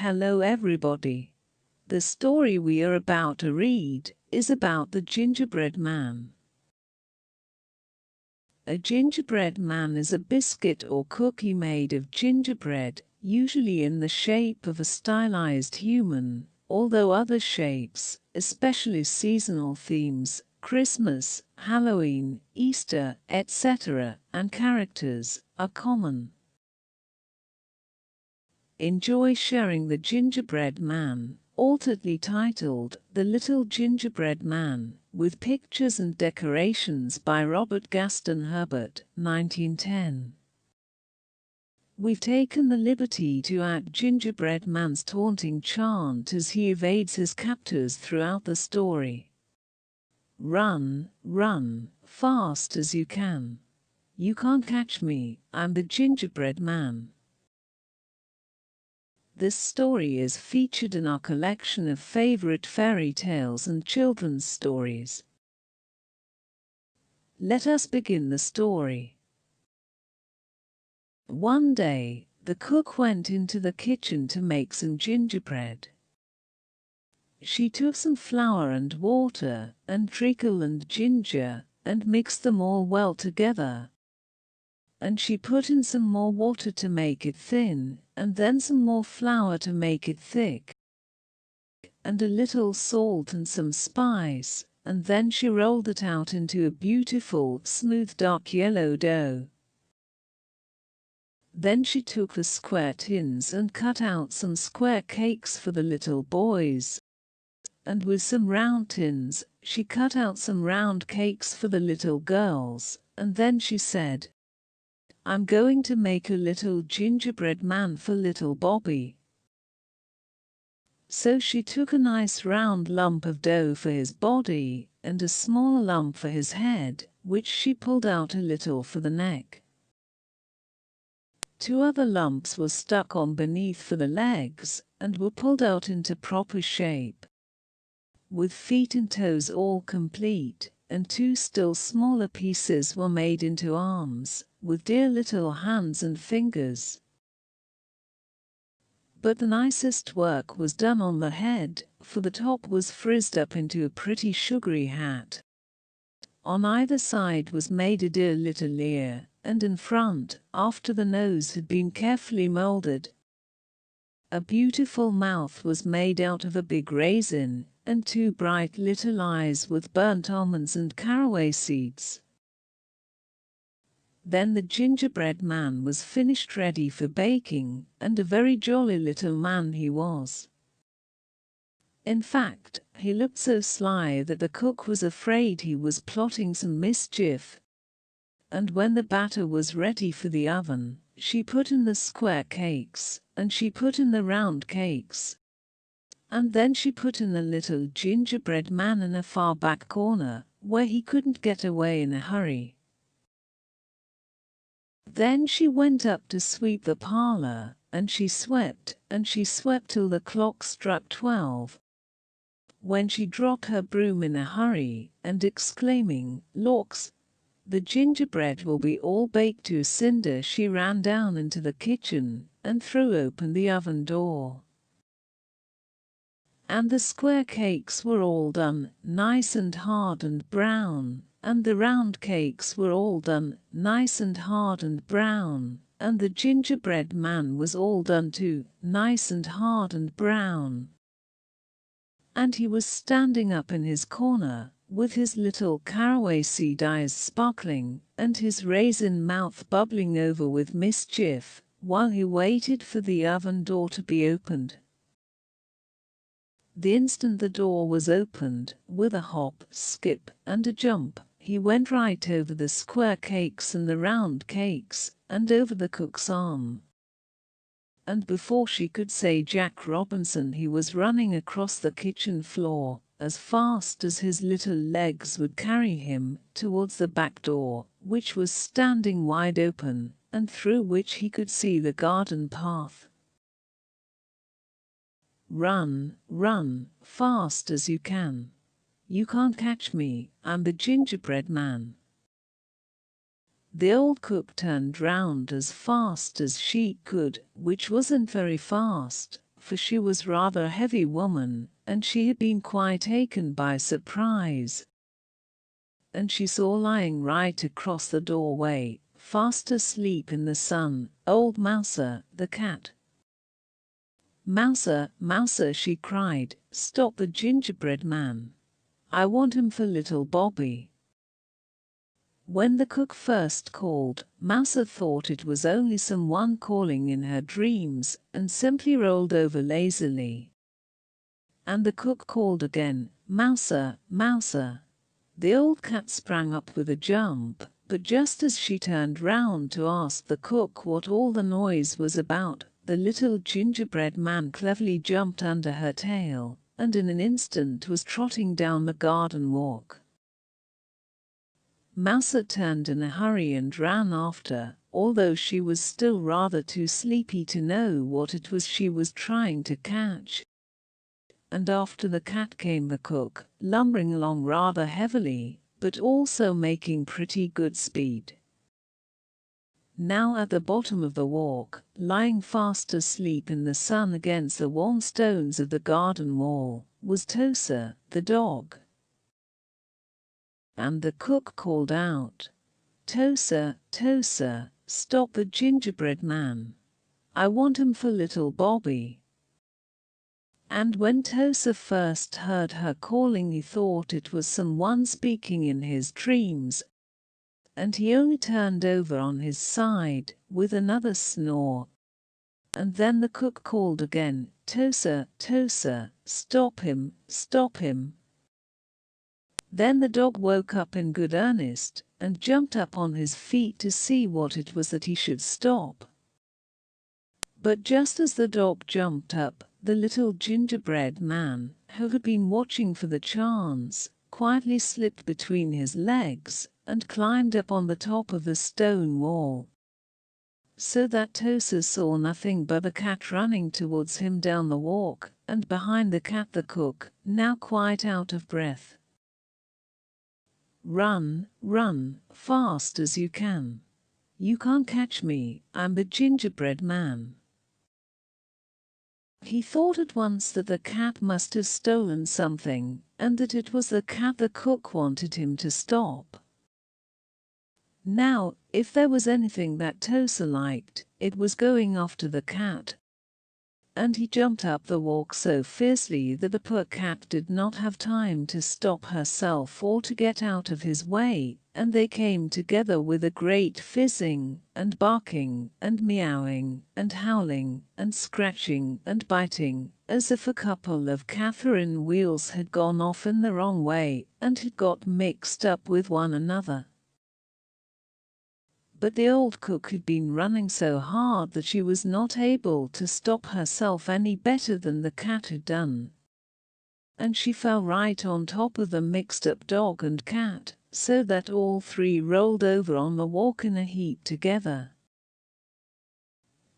Hello everybody. The story we are about to read is about the gingerbread man. A gingerbread man is a biscuit or cookie made of gingerbread, usually in the shape of a stylized human, although other shapes, especially seasonal themes, Christmas, Halloween, Easter, etc., and characters, are common. Enjoy sharing the Gingerbread Man, alternately titled The Little Gingerbread Man, with pictures and decorations by Robert Gaston Herbert, 1910. We've taken the liberty to add Gingerbread Man's taunting chant as he evades his captors throughout the story. Run, run, fast as you can. You can't catch me, I'm the Gingerbread Man. This story is featured in our collection of favorite fairy tales and children's stories. Let us begin the story. One day, the cook went into the kitchen to make some gingerbread. She took some flour and water, and treacle and ginger, and mixed them all well together. And she put in some more water to make it thin, and then some more flour to make it thick, and a little salt and some spice, and then she rolled it out into a beautiful, smooth dark yellow dough. Then she took the square tins and cut out some square cakes for the little boys, and with some round tins, she cut out some round cakes for the little girls, and then she said, I'm going to make a little gingerbread man for little Bobby. So she took a nice round lump of dough for his body, and a small lump for his head, which she pulled out a little for the neck. 2 other lumps were stuck on beneath for the legs, and were pulled out into proper shape, with feet and toes all complete, and 2 still smaller pieces were made into arms, with dear little hands and fingers. But the nicest work was done on the head, for the top was frizzed up into a pretty sugary hat. On either side was made a dear little ear, and in front, after the nose had been carefully molded, a beautiful mouth was made out of a big raisin, and 2 bright little eyes with burnt almonds and caraway seeds. Then the gingerbread man was finished ready for baking, and a very jolly little man he was. In fact, he looked so sly that the cook was afraid he was plotting some mischief. And when the batter was ready for the oven, she put in the square cakes, and she put in the round cakes, and then she put in the little gingerbread man in a far back corner, where he couldn't get away in a hurry. Then she went up to sweep the parlor, and she swept till the clock struck 12, when she dropped her broom in a hurry, and exclaiming, "Lawks, the gingerbread will be all baked to a cinder," she ran down into the kitchen, and threw open the oven door. And the square cakes were all done, nice and hard and brown, and the round cakes were all done, nice and hard and brown, and the gingerbread man was all done too, nice and hard and brown. And he was standing up in his corner, with his little caraway seed eyes sparkling, and his raisin mouth bubbling over with mischief, while he waited for the oven door to be opened. The instant the door was opened, with a hop, skip, and a jump, he went right over the square cakes and the round cakes, and over the cook's arm. And before she could say Jack Robinson, he was running across the kitchen floor, as fast as his little legs would carry him, towards the back door, which was standing wide open, and through which he could see the garden path. Run, run, fast as you can. You can't catch me, I'm the gingerbread man. The old cook turned round as fast as she could, which wasn't very fast, for she was rather a heavy woman, and she had been quite taken by surprise. And she saw lying right across the doorway, fast asleep in the sun, old Mouser, the cat. "Mouser, Mouser," she cried, "stop the gingerbread man. I want him for little Bobby." When the cook first called, Mouser thought it was only someone calling in her dreams, and simply rolled over lazily. And the cook called again, "Mouser, Mouser." The old cat sprang up with a jump, but just as she turned round to ask the cook what all the noise was about, the little gingerbread man cleverly jumped under her tail, and in an instant was trotting down the garden walk. Mouser turned in a hurry and ran after, although she was still rather too sleepy to know what it was she was trying to catch. And after the cat came the cook, lumbering along rather heavily, but also making pretty good speed. Now at the bottom of the walk, lying fast asleep in the sun against the warm stones of the garden wall, was Tosa, the dog. And the cook called out, "Tosa, Tosa, stop the gingerbread man. I want him for little Bobby." And when Tosa first heard her calling, he thought it was someone speaking in his dreams, and he only turned over on his side with another snore. And then the cook called again, "Tosa, Tosa, stop him, stop him." Then the dog woke up in good earnest, and jumped up on his feet to see what it was that he should stop. But just as the dog jumped up, the little gingerbread man, who had been watching for the chance, quietly slipped between his legs and climbed up on the top of the stone wall, so that Tosa saw nothing but the cat running towards him down the walk, and behind the cat the cook, now quite out of breath. "Run, run, fast as you can. You can't catch me, I'm the gingerbread man." He thought at once that the cat must have stolen something, and that it was the cat the cook wanted him to stop. Now, if there was anything that Tosa liked, it was going after the cat. And he jumped up the walk so fiercely that the poor cat did not have time to stop herself or to get out of his way, and they came together with a great fizzing, and barking, and meowing, and howling, and scratching, and biting, as if a couple of Catherine wheels had gone off in the wrong way, and had got mixed up with one another. But the old cook had been running so hard that she was not able to stop herself any better than the cat had done. And she fell right on top of the mixed-up dog and cat, so that all three rolled over on the walk in a heap together.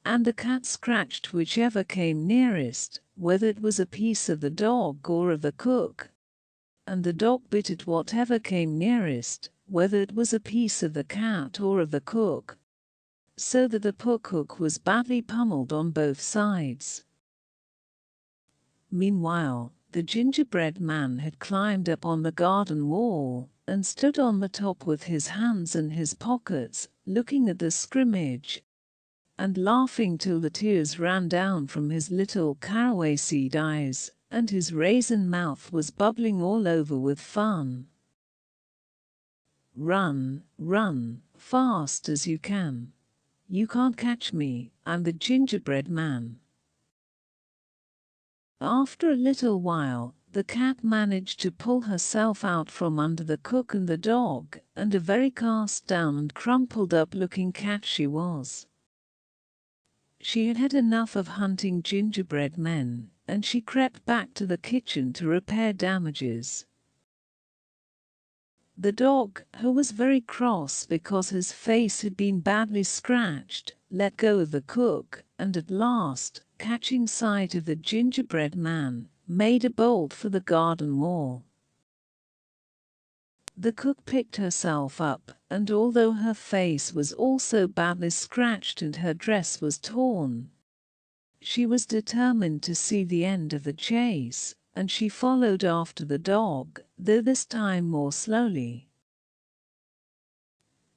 And the cat scratched whichever came nearest, whether it was a piece of the dog or of the cook. And the dog bit at whatever came nearest, whether it was a piece of the cat or of the cook, so that the poor cook was badly pummeled on both sides. Meanwhile, the gingerbread man had climbed up on the garden wall, and stood on the top with his hands in his pockets, looking at the scrimmage, and laughing till the tears ran down from his little caraway-seed eyes, and his raisin mouth was bubbling all over with fun. "Run, run, fast as you can. You can't catch me, I'm the gingerbread man." After a little while, the cat managed to pull herself out from under the cook and the dog, and a very cast-down and crumpled-up looking cat she was. She had had enough of hunting gingerbread men, and she crept back to the kitchen to repair damages. The dog, who was very cross because his face had been badly scratched, let go of the cook, and at last, catching sight of the gingerbread man, made a bolt for the garden wall. The cook picked herself up, and although her face was also badly scratched and her dress was torn, She was determined to see the end of the chase, and she followed after the dog, though this time more slowly.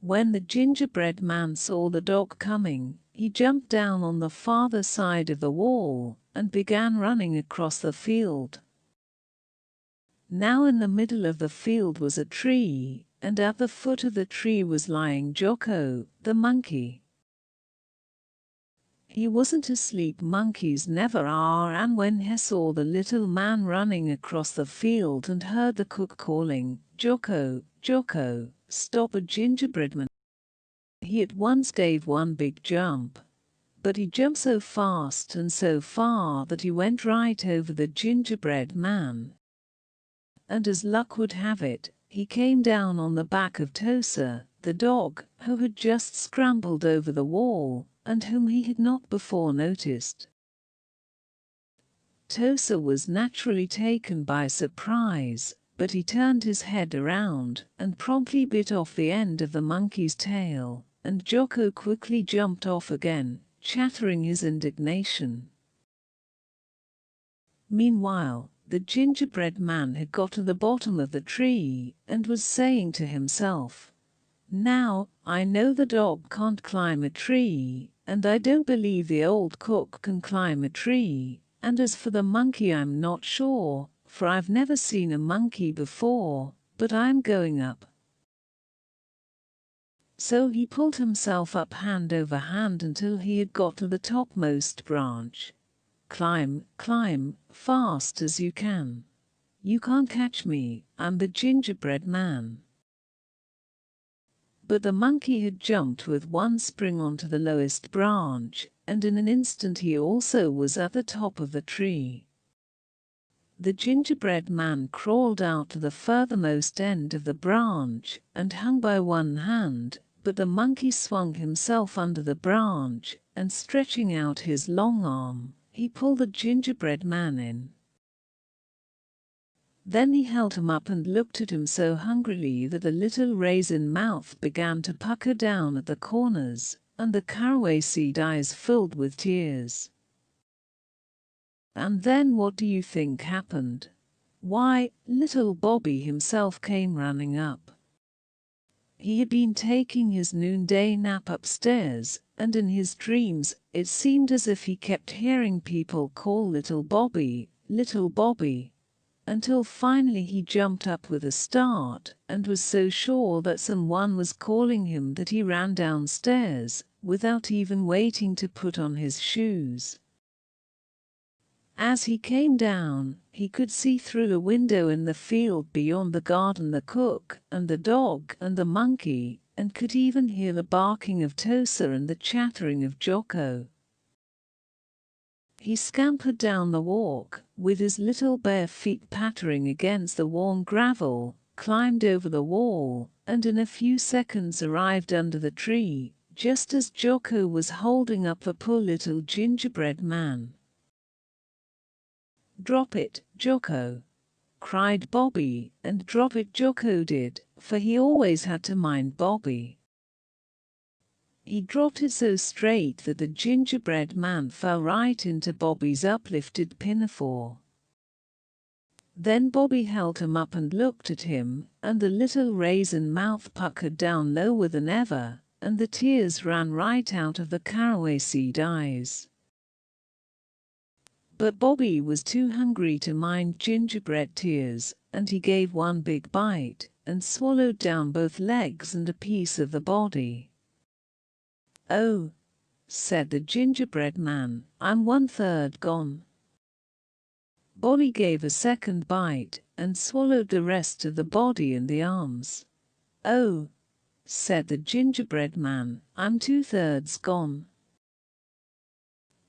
When the gingerbread man saw the dog coming, he jumped down on the farther side of the wall and began running across the field. Now in the middle of the field was a tree, and at the foot of the tree was lying Jocko, the monkey. He wasn't asleep, monkeys never are, and when he saw the little man running across the field and heard the cook calling, "Jocko, Jocko, stop a gingerbread man," he at once gave one big jump. But he jumped so fast and so far that he went right over the gingerbread man. And as luck would have it, he came down on the back of Tosa, the dog, who had just scrambled over the wall, and whom he had not before noticed. Tosa was naturally taken by surprise, but he turned his head around and promptly bit off the end of the monkey's tail, and Jocko quickly jumped off again, chattering his indignation. Meanwhile, the gingerbread man had got to the bottom of the tree and was saying to himself, "Now, I know the dog can't climb a tree, and I don't believe the old cook can climb a tree, and as for the monkey I'm not sure, for I've never seen a monkey before, but I'm going up." So he pulled himself up hand over hand until he had got to the topmost branch. "Climb, climb, fast as you can. You can't catch me, I'm the gingerbread man." But the monkey had jumped with one spring onto the lowest branch, and in an instant he also was at the top of the tree. The gingerbread man crawled out to the furthermost end of the branch and hung by one hand, but the monkey swung himself under the branch, and stretching out his long arm, he pulled the gingerbread man in. Then he held him up and looked at him so hungrily that the little raisin mouth began to pucker down at the corners, and the caraway seed eyes filled with tears. And then what do you think happened? Why, little Bobby himself came running up. He had been taking his noonday nap upstairs, and in his dreams it seemed as if he kept hearing people call little Bobby, until finally he jumped up with a start and was so sure that someone was calling him that he ran downstairs without even waiting to put on his shoes. As he came down, he could see through a window in the field beyond the garden the cook and the dog and the monkey, and could even hear the barking of Tosa and the chattering of Jocko. He scampered down the walk, with his little bare feet pattering against the warm gravel, climbed over the wall, and in a few seconds arrived under the tree, just as Jocko was holding up the poor little gingerbread man. "Drop it, Jocko!" cried Bobby, and drop it Jocko did, for he always had to mind Bobby. He dropped it so straight that the gingerbread man fell right into Bobby's uplifted pinafore. Then Bobby held him up and looked at him, and the little raisin mouth puckered down lower than ever, and the tears ran right out of the caraway seed eyes. But Bobby was too hungry to mind gingerbread tears, and he gave one big bite and swallowed down both legs and a piece of the body. "Oh," said the gingerbread man, "I'm 1/3 gone." Bobby gave a second bite and swallowed the rest of the body and the arms. "Oh," said the gingerbread man, "I'm 2/3 gone."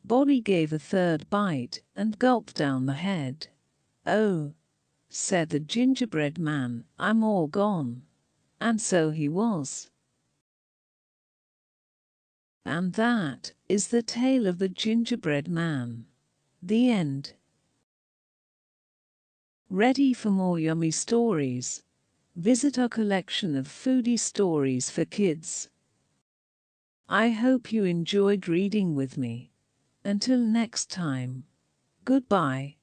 Bobby gave a third bite and gulped down the head. "Oh," said the gingerbread man, "I'm all gone." And so he was. And that is the tale of the gingerbread man. The end. Ready for more yummy stories? Visit our collection of Foodie Stories for kids. I hope you enjoyed reading with me. Until next time. Goodbye.